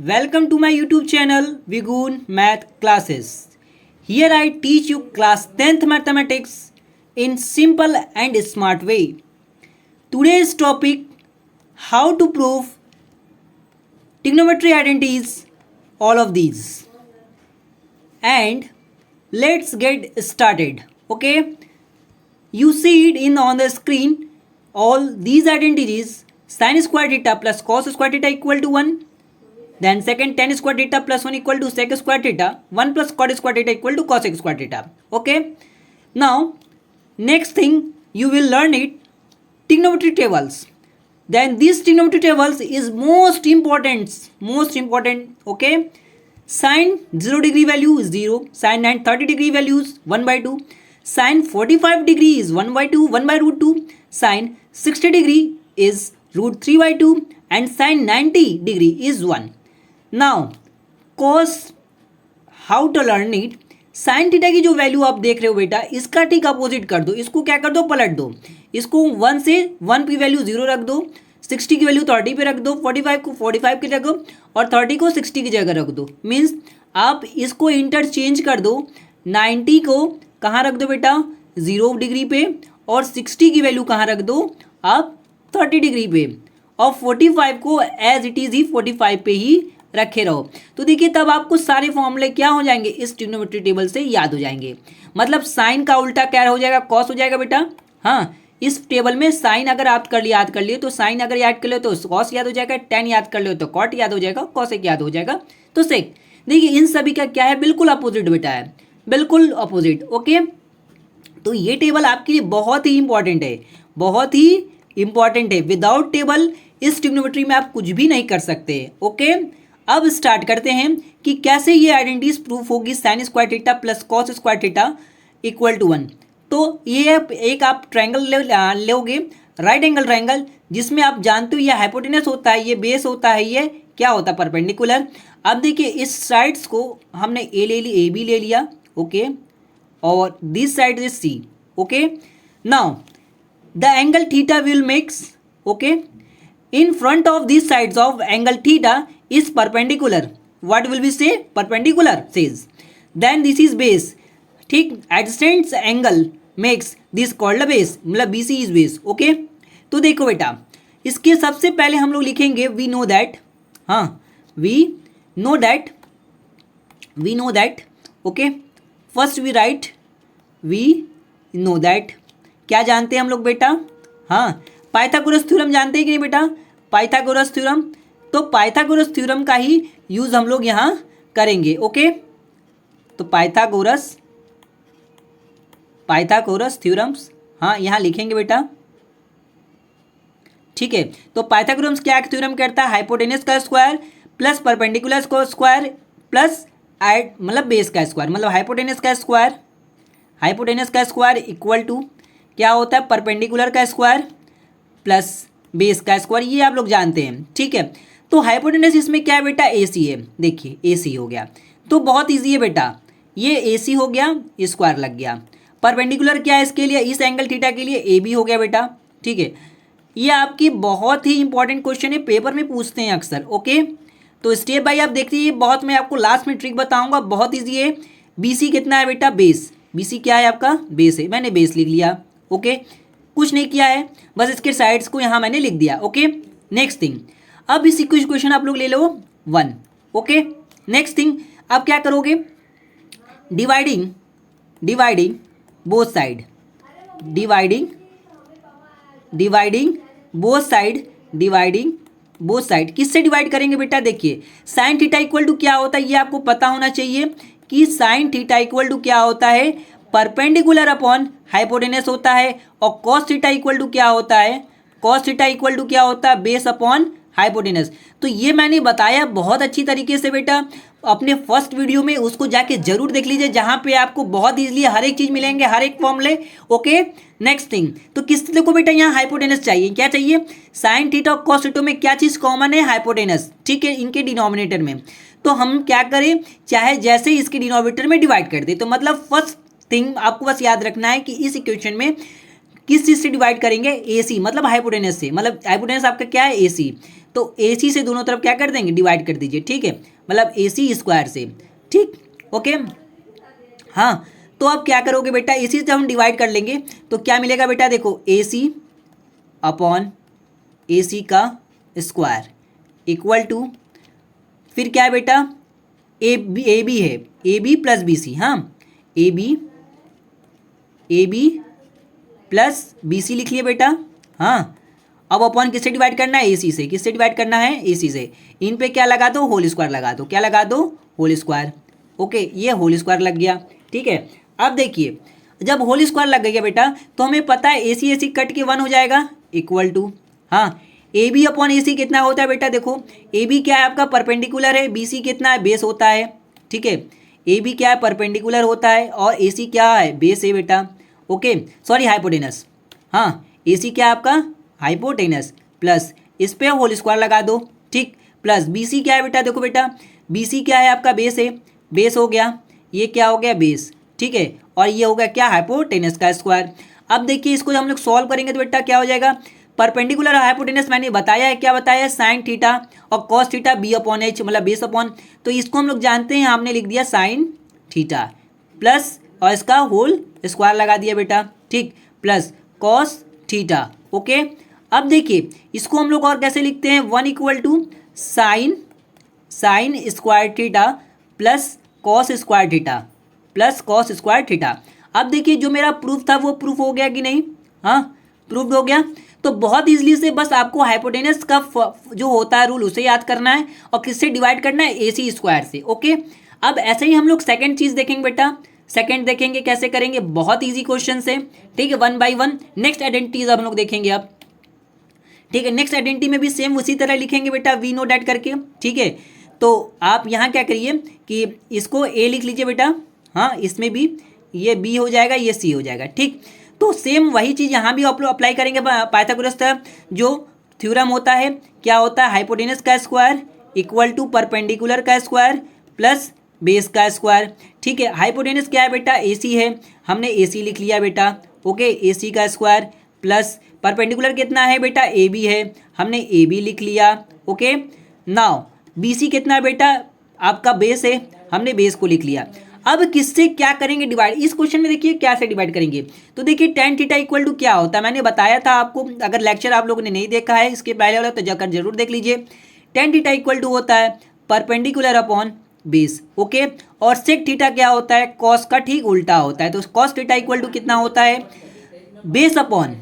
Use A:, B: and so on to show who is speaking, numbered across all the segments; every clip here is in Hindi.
A: Welcome to my YouTube channel Vigoon Math Classes. Here I teach you class 10th mathematics in simple and smart way. Today's topic, how to prove trigonometry identities, all of these. And let's get started. Okay, you see it on the screen, all these identities. Sin square theta plus cos square theta equal to 1. Then second, tan square theta plus 1 equal to sec square theta. 1 plus cot square theta equal to cos square theta. Okay. Now, next thing you will learn it, trigonometry tables. Then this trigonometry tables is most important. Okay. Sin 0 degree value is 0. Sin and 30 degree values 1 by 2. Sin 45 degree is 1 by 2, 1 by root 2. Sin 60 degree is root 3 by 2 and sin 90 degree is 1. Now, cos, how to learn it? sin theta की जो वैल्यू आप देख रहे हो बेटा, इसका ठीक अपोजिट कर दो, इसको क्या कर दो, पलट दो, इसको 1 से 1 की वैल्यू 0 रख दो, 60 की वैल्यू 30 पे रख दो, 45 को 45 की रखो और 30 को 60 की जगह रख दो. मीन्स आप इसको इंटरचेंज कर दो, 90 को कहाँ रख दो बेटा, 0 डिग्री पे और 60 की वैल्यू कहाँ रख दो आप 30 डिग्री पे और 45 को एज इट इज ही 45 पे ही रखे रहो. तो देखिए तब आपको सारे फॉर्मूले क्या हो जाएंगे, इस ट्रिग्नोमेट्री टेबल से याद हो जाएंगे. मतलब साइन का उल्टा क्या हो जाएगा, कॉस हो जाएगा बेटा. हाँ, इस टेबल में साइन अगर आप याद कर लिए तो साइन अगर याद कर ले तो कॉस याद हो जाएगा, टेन याद कर ले तो कॉट याद हो जाएगा, कॉसेक याद हो जाएगा तो सेक. देखिए इन सभी का क्या है, बिल्कुल अपोजिट बेटा है, बिल्कुल अपोजिट. ओके, तो ये टेबल आपके लिए बहुत ही इंपॉर्टेंट है, बहुत ही इंपॉर्टेंट है. विदाउट टेबल इस ट्रिग्नोमेट्री में आप कुछ भी नहीं कर सकते. ओके, अब स्टार्ट करते हैं कि कैसे ये आइडेंटिटीज प्रूफ होगी. Sine square theta plus cos square theta equal to 1. तो ये एक आप ट्रायंगल लोगे, राइट एंगल ट्रायंगल, जिसमें आप जानते हो ये हाइपोटेनस होता है, ये बेस होता है, ये क्या होता है, परपेंडिकुलर. अब देखिए इस साइड्स को हमने ए ले ली, ए बी ले लिया. ओके, और this side is C. Okay, now the angle theta will makes, okay, in front of these sides of angle theta is perpendicular. What will we say? Perpendicular says. Then this is base. ठीक, adjacent angle makes this called a base. मतलब BC is base. Okay? तो देखो बेटा, इसके सबसे पहले हम लोग लिखेंगे we know that. हाँ, we know that. Okay? First we write we know that. क्या जानते हैं हम लोग बेटा? हाँ, पाइथागोरस थ्योरम जानते हैं कि नहीं बेटा, पाइथागोरस थ्योरम. तो पाइथागोरस थ्योरम का ही यूज हम लोग यहाँ करेंगे. ओके, तो पाइथागोरस थ्योरम्स हाँ यहाँ लिखेंगे बेटा. ठीक है, तो पाइथागोरस क्या थ्योरम करता है, हाइपोटेनस का स्क्वायर प्लस परपेंडिकुलर का स्क्वायर प्लस मतलब बेस का स्क्वायर, मतलब हाइपोटेनस का स्क्वायर इक्वल टू क्या होता है, परपेंडिकुलर का स्क्वायर प्लस बेस का स्क्वायर. ये आप लोग जानते हैं. ठीक है, तो हाइपोटेनस इसमें क्या है बेटा, AC है. देखिए AC हो गया तो बहुत इजी है बेटा, ये AC हो गया, स्क्वायर लग गया. परपेंडिकुलर क्या है इसके लिए, इस एंगल थीटा के लिए AB हो गया बेटा. ठीक है, ये आपकी बहुत ही इंपॉर्टेंट क्वेश्चन है, पेपर में पूछते हैं अक्सर. ओके, तो स्टेप बाई आप देखते हैं, बहुत मैं आपको लास्ट में ट्रिक बताऊंगा, बहुत ईजी है. BC कितना है बेटा, बेस. BC क्या है आपका, बेस है. मैंने बेस लिख लिया. ओके, कुछ नहीं किया है, बस इसके साइड्स को यहाँ मैंने लिख दिया. ओके, नेक्स्ट थिंग, अब इसी कुछ क्वेश्चन आप लोग ले लो 1. ओके, नेक्स्ट थिंग, अब क्या करोगे, dividing both side, dividing both side. किससे डिवाइड करेंगे बेटा, देखिए साइन थीटा इक्वल टू क्या होता है, ये आपको पता होना चाहिए कि साइन थीटा इक्वल टू क्या होता है, परपेंडिकुलर अपॉन हाइपोटेनस होता है. और कॉस थीटा इक्वल टू क्या होता है, बेस अपॉन हाइपोटेनस. तो ये मैंने बताया बहुत अच्छी तरीके से बेटा अपने फर्स्ट वीडियो में, उसको जाके जरूर देख लीजिए, जहाँ पे आपको बहुत इजीली हर एक चीज़ मिलेंगे, हर एक फॉर्मूले. ओके, नेक्स्ट थिंग, तो किस देखो बेटा यहाँ हाइपोटेनस चाहिए, क्या चाहिए, साइन थीटा और कॉस थीटा में क्या चीज़ कॉमन है, हाइपोटेनस. ठीक है, इनके डिनोमिनेटर में. तो हम क्या करें, चाहे जैसे इसके डिनोमिनेटर में डिवाइड कर दे. तो मतलब फर्स्ट थिंग आपको बस याद रखना है कि इस इक्वेशन में किस चीज़ से डिवाइड करेंगे, AC, मतलब हाइपोटेनस से. मतलब हाइपोटेनस आपका क्या है, AC. तो AC से दोनों तरफ क्या कर देंगे, डिवाइड कर दीजिए, ठीक है, मतलब AC स्क्वायर से, ठीक, ओके। हाँ, तो अब क्या करोगे बेटा, AC से हम डिवाइड कर लेंगे तो क्या मिलेगा बेटा, देखो AC अपॉन AC का स्क्वायर इक्वल टू, फिर क्या है बेटा, ए बी है, A B plus B C, हाँ, A B plus B C लिख लिए बेटा, हाँ। अब अपॉन किससे डिवाइड करना है, AC से, किससे डिवाइड करना है, AC से। इन पे क्या लगा दो, होल स्क्वायर लगा दो, क्या लगा दो, होल स्क्वायर, ओके, ये होल स्क्वायर लग गया, ठीक है। अब देखिए जब होल स्क्वायर लग गया बेटा तो हमें पता है AC कट के 1 हो जाएगा इक्वल टू, हाँ, ए बी अपॉन AC कितना होता है बेटा, देखो ए बी क्या है आपका, परपेंडिकुलर है, BC कितना है, बेस होता है, ठीक है, ए बी क्या है, परपेंडिकुलर होता है, और AC क्या है, बेस है बेटा, ओके, सॉरी हाइपोटेनस, हाँ, AC क्या है आपका, हाइपोटेनस, प्लस इस पे होल स्क्वायर लगा दो, ठीक, प्लस BC क्या है बेटा, देखो बेटा BC क्या है आपका, बेस है, बेस हो गया, ये क्या हो गया, बेस, ठीक है, और ये हो गया क्या, हाइपोटेनस का स्क्वायर। अब देखिए इसको जब हम लोग सॉल्व करेंगे तो बेटा क्या हो जाएगा, परपेंडिकुलर हाइपोटेनस मैंने बताया है, क्या बताया है, साइन थीटा और cos theta B upon H, मतलब बेस अपॉन, तो इसको हम लोग जानते हैं, हमने लिख दिया साइन थीटा प्लस और इसका होल स्क्वायर लगा दिया बेटा, ठीक, प्लस कॉस थीटा, ओके। अब देखिए इसको हम लोग और कैसे लिखते हैं, 1 equal to sine square theta plus cos square theta plus cos square theta. अब देखिए जो मेरा प्रूफ था वो प्रूफ हो गया कि नहीं, हाँ, प्रूफ हो गया। तो बहुत इजली से बस आपको हाइपोटेनस का जो होता है रूल उसे याद करना है और किससे डिवाइड करना है, AC स्क्वायर से, ओके। अब ऐसे ही हम लोग सेकंड चीज़ देखेंगे बेटा, सेकंड देखेंगे कैसे करेंगे, बहुत ईजी क्वेश्चन है, ठीक है, 1 बाई 1। नेक्स्ट आइडेंटिटीज हम लोग देखेंगे अब, ठीक है, नेक्स्ट आइडेंटिटी में भी सेम उसी तरह लिखेंगे बेटा, वी नो डैट करके, ठीक है। तो आप यहाँ क्या करिए कि इसको A लिख लीजिए बेटा, हाँ, इसमें भी ये B हो जाएगा, ये C हो जाएगा, ठीक। तो सेम वही चीज़ यहाँ भी आप लोग अप्लाई करेंगे, पाइथागोरस का जो थ्योरम होता है, क्या होता है, हाइपोटेनस का स्क्वायर इक्वल टू परपेंडिकुलर का स्क्वायर प्लस बेस का स्क्वायर, ठीक है। हाइपोटेनस क्या है बेटा, AC है, हमने AC लिख लिया बेटा, ओके, AC का स्क्वायर प्लस परपेंडिकुलर कितना है बेटा, AB है, हमने AB लिख लिया, ओके। नाउ BC कितना है बेटा, आपका बेस है, हमने बेस को लिख लिया। अब किससे क्या करेंगे डिवाइड, इस क्वेश्चन में देखिए क्या से डिवाइड करेंगे, तो देखिए tan थीटा इक्वल टू क्या होता है, मैंने बताया था आपको, अगर लेक्चर आप लोगों ने नहीं देखा है इसके पहले वाला तो जाकर जरूर देख लीजिए। tan थीटा इक्वल टू होता है परपेंडिकुलर अपॉन बेस, ओके, और sec थीटा क्या होता है, कॉस का ठीक उल्टा होता है, तो cos थीटा इक्वल टू कितना होता है, बेस अपॉन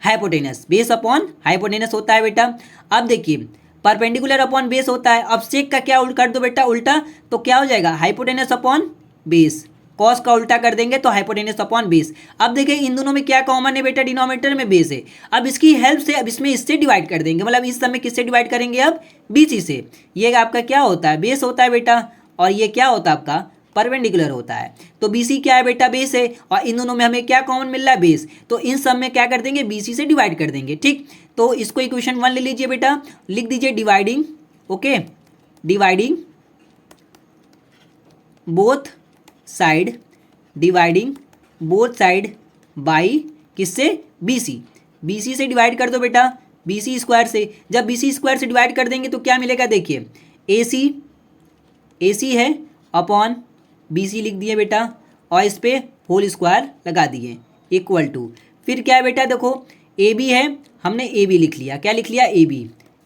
A: हाइपोटेनस होता है बेटा। अब देखिए परपेंडिकुलर अपॉन बेस होता है, अब सेक का क्या उल्टा कर दो बेटा, उल्टा, तो क्या हो जाएगा, हाइपोटेनस अपॉन बेस, कॉस का उल्टा कर देंगे तो हाइपोटेनस अपॉन बेस। अब देखिए इन दोनों में क्या कॉमन है बेटा, डिनोमिनेटर में बेस है, अब इसकी हेल्प से अब इसमें इससे डिवाइड कर देंगे, मतलब इस समय किससे डिवाइड करेंगे, अब BC से। ये आपका क्या होता है, बेस होता है बेटा, और ये क्या होता है आपका, परपेंडिकुलर होता है, तो BC क्या है बेटा, बेस है, और इन दोनों में हमें क्या कॉमन मिल रहा है, बेस, तो इन सब में क्या कर देंगे, BC से डिवाइड कर देंगे, ठीक। तो इसको इक्वेशन 1 ले लीजिए बेटा, लिख दीजिए dividing, okay, dividing both side by किससे, BC से डिवाइड कर दो बेटा, BC स्क्वायर से। जब BC स्क्वायर से डिवाइड कर देंगे तो क्या मिलेगा, देखिए AC है अपॉन BC लिख दिए बेटा, और इस पे होल स्क्वायर लगा दिए इक्वल टू, फिर क्या है बेटा, देखो AB है, हमने AB लिख लिया, क्या लिख लिया,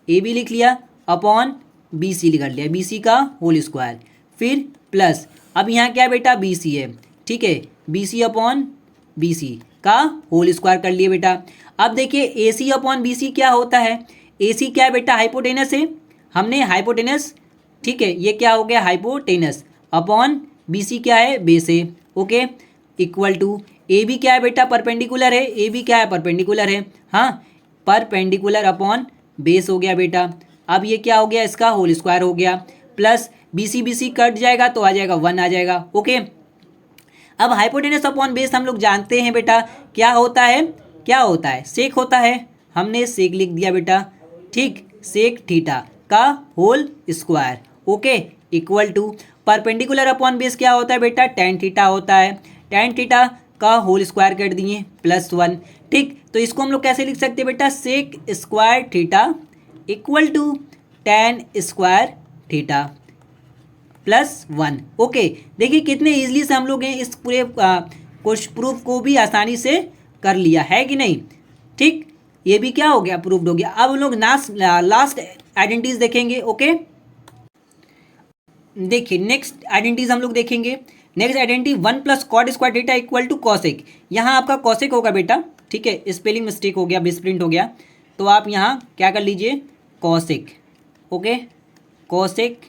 A: AB लिख लिया अपॉन BC कर लिया, BC का होल स्क्वायर, फिर प्लस, अब यहाँ क्या है बेटा, BC है, ठीक है, BC अपॉन BC का होल स्क्वायर कर लिए बेटा। अब देखिए AC अपॉन BC क्या होता है, AC क्या है बेटा, हाइपोटेनस है, हमने हाइपोटेनस, ठीक है, ये क्या हो गया, हाइपोटेनस अपॉन BC क्या है, बेस है, ओके, इक्वल टू AB क्या है बेटा, परपेंडिकुलर है, AB क्या है, परपेंडिकुलर है, हाँ, परपेंडिकुलर अपॉन बेस हो गया बेटा। अब ये क्या हो गया, इसका होल स्क्वायर हो गया, प्लस BC कट जाएगा तो आ जाएगा 1 आ जाएगा, ओके। अब हाइपोटेनस अपॉन बेस हम लोग जानते हैं बेटा क्या होता है, सेक होता है, हमने सेक लिख दिया बेटा, ठीक, सेक थीटा का whole square, okay, equal to perpendicular upon base क्या होता है बेटा, tan थीटा होता है, tan थीटा का होल स्क्वायर कर दिए +1। ठीक, तो इसको हम लोग कैसे लिख सकते हैं बेटा, sec square theta equal to tan square theta +1। Okay, देखिए कितने इजीली से हम लोग इस पूरे कुछ प्रूफ को भी आसानी से कर लिया है कि नहीं। ठीक, ये भी क्या हो गया, प्रूफ्ड हो गया। अब हम लोग लास्ट आइडेंटिटीज देखेंगे। ओके, देखिए नेक्स्ट आइडेंटिटीज हम लोग देखेंगे। Next identity 1 + cot square theta equal to cosec. यहाँ आपका कॉसेक होगा बेटा, ठीक है, स्पेलिंग मिस्टेक हो गया, मिसप्रिंट हो गया, तो आप यहाँ क्या कर लीजिए, cosec. Okay, cosec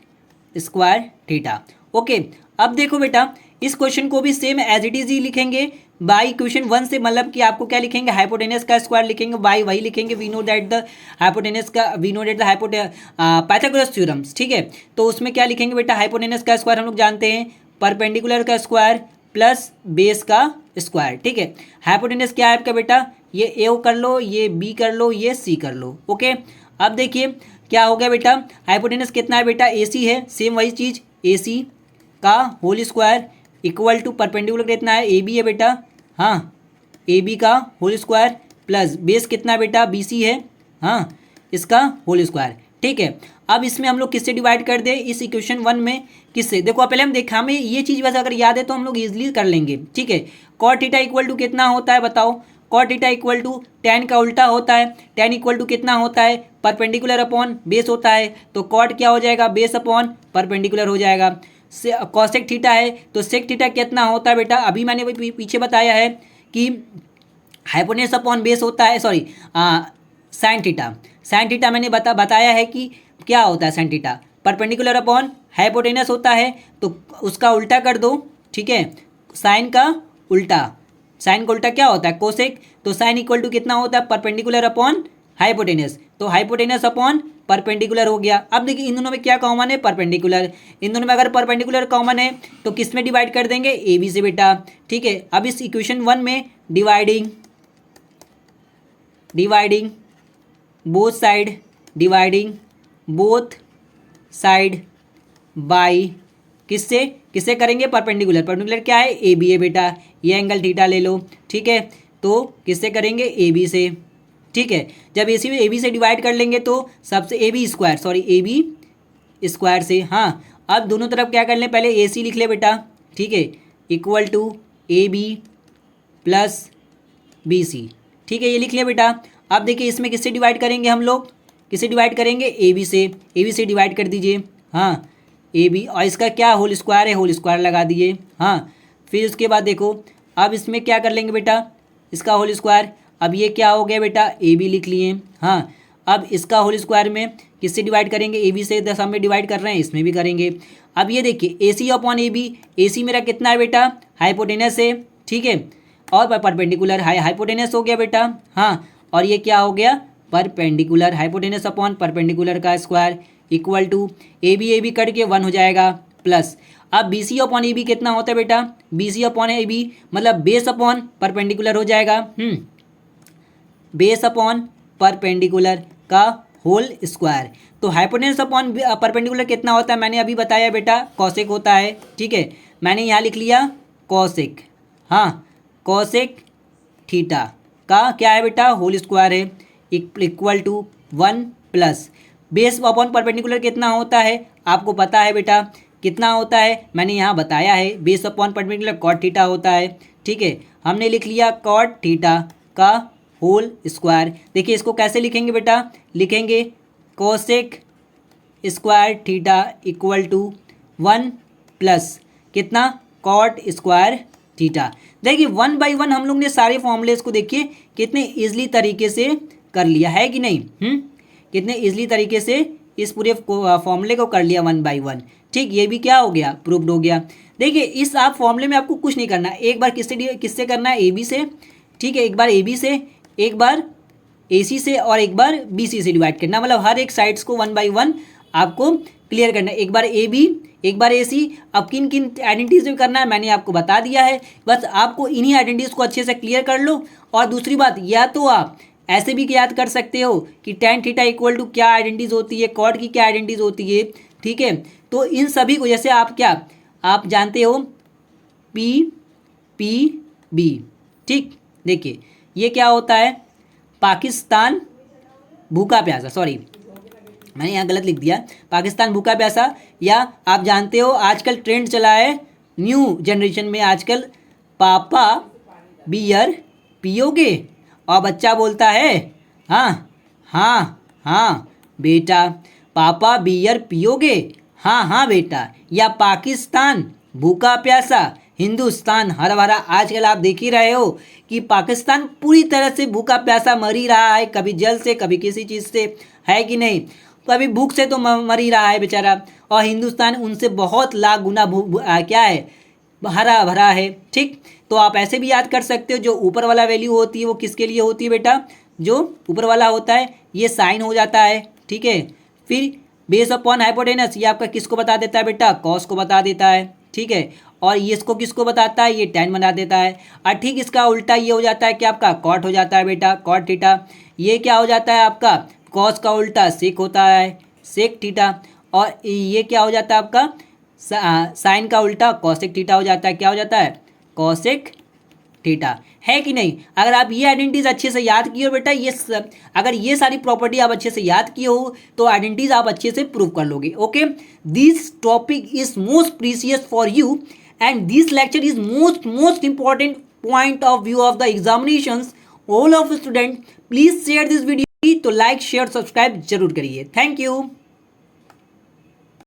A: square theta. Okay, अब देखो बेटा इस क्वेश्चन को भी सेम एज इट इज ही लिखेंगे बाई इक्वेशन 1 से, मतलब कि आपको क्या लिखेंगे, हाइपोटेनस का स्क्वायर लिखेंगे, बाई वही लिखेंगे, we know that the hypotenuse का, we know that the Pythagoras theorems. ठीक है, तो उसमें क्या लिखेंगे बेटा, हाइपोटेनस का स्क्वायर हम लोग जानते हैं, परपेंडिकुलर का स्क्वायर प्लस बेस का स्क्वायर। ठीक है, हाइपोटेनस क्या है आपका बेटा, ये ए कर लो, ये बी कर लो, ये सी कर लो। ओके, अब देखिए क्या हो गया बेटा, हाइपोटेनस कितना है बेटा, ए सी है, सेम वही चीज़, ए सी का whole square equal to perpendicular कितना है, ए बी है बेटा, हाँ, ए बी का होल स्क्वायर प्लस बेस कितना है बेटा, बी सी है, हाँ, इसका होल स्क्वायर। ठीक है, अब इसमें हम लोग किससे डिवाइड कर दें, इस इक्वेशन 1 में किससे, देखो पहले हम देखा, हमें ये चीज़ बस अगर याद है तो हम लोग इजीली कर लेंगे। ठीक है, कॉट थीटा इक्वल टू कितना होता है बताओ, cot theta equal to tan का उल्टा होता है, टेन इक्वल टू कितना होता है, परपेंडिकुलर अपॉन बेस होता है, तो कॉट क्या हो जाएगा, बेस अपॉन परपेंडिकुलर हो जाएगा। कॉसेक थीटा है तो सेक थीटा कितना होता है बेटा, अभी मैंने पीछे बताया है कि हाइपोटेनस अपॉन बेस होता है, sorry sine theta, sine theta मैंने बताया है कि क्या होता है, sine theta perpendicular upon hypotenuse होता है, तो उसका उल्टा कर दो। ठीक है, साइन का उल्टा, साइन का उल्टा क्या होता है, कोसेक, तो साइन इक्वल टू कितना होता है, परपेंडिकुलर अपॉन हाइपोटेनस, तो हाइपोटेनस अपॉन परपेंडिकुलर हो गया। अब देखिए इन दोनों में क्या कॉमन है, परपेंडिकुलर, इन दोनों में अगर परपेंडिकुलर कॉमन है तो किस में डिवाइड कर देंगे, ए बी से बेटा। ठीक है, अब इस इक्वेशन 1 में dividing both side, dividing both side by किससे, किससे करेंगे, परपेंडिकुलर, परपेंडिकुलर क्या है, ए बी है बेटा, ये एंगल थीटा ले लो। ठीक है, तो किससे करेंगे, ए बी से। ठीक है, जब ए बी से डिवाइड कर लेंगे तो सबसे A B square, sorry A B square से, हाँ, अब दोनों तरफ क्या कर लें, पहले ए सी लिख ले बेटा। ठीक है, equal to A B plus B C. ठीक है, ये लिख लिया बेटा। अब देखिए इसमें किससे डिवाइड करेंगे हम लोग, किससे डिवाइड करेंगे, ए बी से, ए बी से डिवाइड कर दीजिए, हाँ, ए बी, और इसका क्या होल स्क्वायर है, होल स्क्वायर लगा दिए, हाँ। फिर उसके बाद देखो अब इसमें क्या कर लेंगे बेटा, इसका होल स्क्वायर, अब ये क्या हो गया बेटा, ए बी लिख लिए, हाँ। अब इसका होल स्क्वायर में किससे डिवाइड करेंगे, ए बी से, 10 में डिवाइड कर रहे हैं, इसमें भी करेंगे। अब ये देखिए ए सी अपॉन ए बी, ए सी मेरा कितना है बेटा, हाइपोटेनस है। ठीक है, और परपेंडिकुलर हाइपोटेनस हो गया बेटा, हाँ, और ये क्या हो गया, परपेंडिकुलर, हाइपोटेनस अपॉन परपेंडिकुलर का square equal to A B cut के 1 हो जाएगा प्लस। अब B C upon A B कितना होता है बेटा, B C upon A B मतलब बेस अपॉन परपेंडिकुलर हो जाएगा, बेस अपॉन परपेंडिकुलर का होल स्क्वायर। तो हाइपोटेनस अपॉन परपेंडिकुलर कितना होता है, मैंने अभी बताया बेटा, कॉसेक होता है। ठीक है, मैंने यहाँ लिख लिया कॉसेक, हाँ, कॉसेक थीटा का क्या है बेटा, होल स्क्वायर है, equal to 1 plus base upon perpendicular कितना होता है, आपको पता है बेटा, कितना होता है, मैंने यहाँ बताया है, base upon perpendicular cot theta होता है। ठीक है, हमने लिख लिया कॉट थीटा का होल स्क्वायर। देखिए इसको कैसे लिखेंगे बेटा, लिखेंगे cosec square theta equal to 1 plus कितना, कॉट स्क्वायर थीटा। देखिए 1/1 हम लोग ने सारे फॉर्मूलेस को देखिए कितने ईजिली तरीके से कर लिया है कि नहीं, कितने ईजिली तरीके से इस पूरे फॉर्मूले को कर लिया 1/1। ठीक, ये भी क्या हो गया, प्रूव्ड हो गया। देखिए इस आप फॉर्मूले में आपको कुछ नहीं करना, एक बार किससे करना है, ए बी से। ठीक है, एक बार ए बी से, एक बार ए सी से, और एक बार बी सी से डिवाइड करना, मतलब हर एक साइड्स को 1/1 आपको क्लियर करना है। एक बार ए बी, एक बार ए सी। अब किन किन आइडेंटिटीज में करना है मैंने आपको बता दिया है, बस आपको इन्हीं आइडेंटिटीज को अच्छे से क्लियर कर लो। और दूसरी बात, या तो आप ऐसे भी याद कर सकते हो कि टेन थीटा इक्वल टू क्या आइडेंटिटीज होती है, कॉट की क्या आइडेंटिटीज होती है। ठीक है, तो इन सभी को, जैसे आप क्या, आप जानते हो पी पी बी। ठीक, देखिए ये क्या होता है, पाकिस्तान भूखा प्यासा, सॉरी मैंने यहाँ गलत लिख दिया, पाकिस्तान भूखा प्यासा। या आप जानते हो आजकल ट्रेंड चला है न्यू जनरेशन में आजकल, पापा बियर पियोगे, और बच्चा बोलता है हाँ हाँ हाँ बेटा, पापा बियर पियोगे, हाँ हाँ बेटा। या पाकिस्तान भूखा प्यासा, हिंदुस्तान हरा भरा। आजकल आप देख ही रहे हो कि पाकिस्तान पूरी तरह से भूखा प्यासा मर ही रहा है, कभी जल से कभी किसी चीज़ से, है कि नहीं। तो अभी भूख से तो मर ही रहा है बेचारा, और हिंदुस्तान उनसे बहुत लाख गुना क्या है, हरा भरा है। ठीक, तो आप ऐसे भी याद कर सकते हो, जो ऊपर वाला वैल्यू होती है वो किसके लिए होती है बेटा, जो ऊपर वाला होता है ये साइन हो जाता है। ठीक है, फिर बेस अपॉन हाइपोटेनस ये आपका किसको बता देता है बेटा, कॉस को बता देता है। ठीक है, और ये इसको किसको बताता है, ये tan बना देता है। और ठीक इसका उल्टा ये हो जाता है कि आपका कॉट हो जाता है बेटा, कॉट थीटा। ये क्या हो जाता है आपका, कॉस का उल्टा सेक होता है, सेक थीटा। और ये क्या हो जाता है आपका, साइन का उल्टा कॉसेक थीटा हो जाता है, क्या हो जाता है, कॉसेक थीटा, है कि नहीं। अगर आप ये आइडेंटिटीज अच्छे से याद किए हो बेटा, ये अगर ये सारी प्रॉपर्टी आप अच्छे से याद किए हो तो आइडेंटिटीज आप अच्छे से प्रूव कर लोगे। Okay, this topic is most precious for you and this lecture is most important point of view of the examinations. All of student please share this video, तो लाइक शेयर सब्सक्राइब जरूर करिए। Thank you.